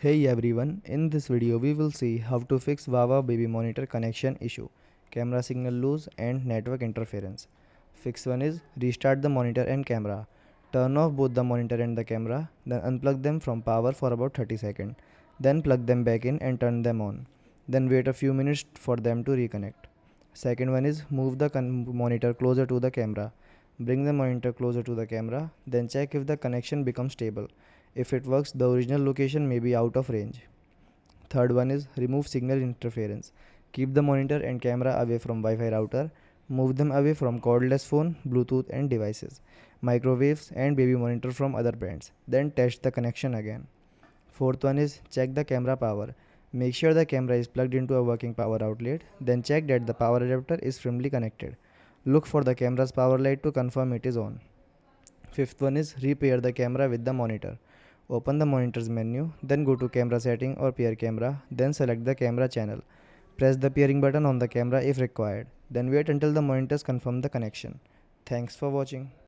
Hey everyone, in this video we will see how to fix VAVA baby monitor connection issue, camera signal loss and network interference. Fix 1 is restart the monitor and camera. Turn off both the monitor and the camera, then unplug them from power for about 30 seconds. Then plug them back in and turn them on. Then wait a few minutes for them to reconnect. Second one is move the monitor closer to the camera. Bring the monitor closer to the camera, then check if the connection becomes stable. If it works, the original location may be out of range. Third one is remove signal interference. Keep the monitor and camera away from Wi-Fi router. Move them away from cordless phone, Bluetooth and devices, microwaves and baby monitor from other brands. Then test the connection again. Fourth one is check the camera power. Make sure the camera is plugged into a working power outlet. Then check that the power adapter is firmly connected. Look for the camera's power light to confirm it is on. Fifth one is repair the camera with the monitor. Open the monitor's menu, then go to camera setting or pair camera, then select the camera channel. Press the pairing button on the camera if required. Then wait until the monitors confirm the connection. Thanks for watching.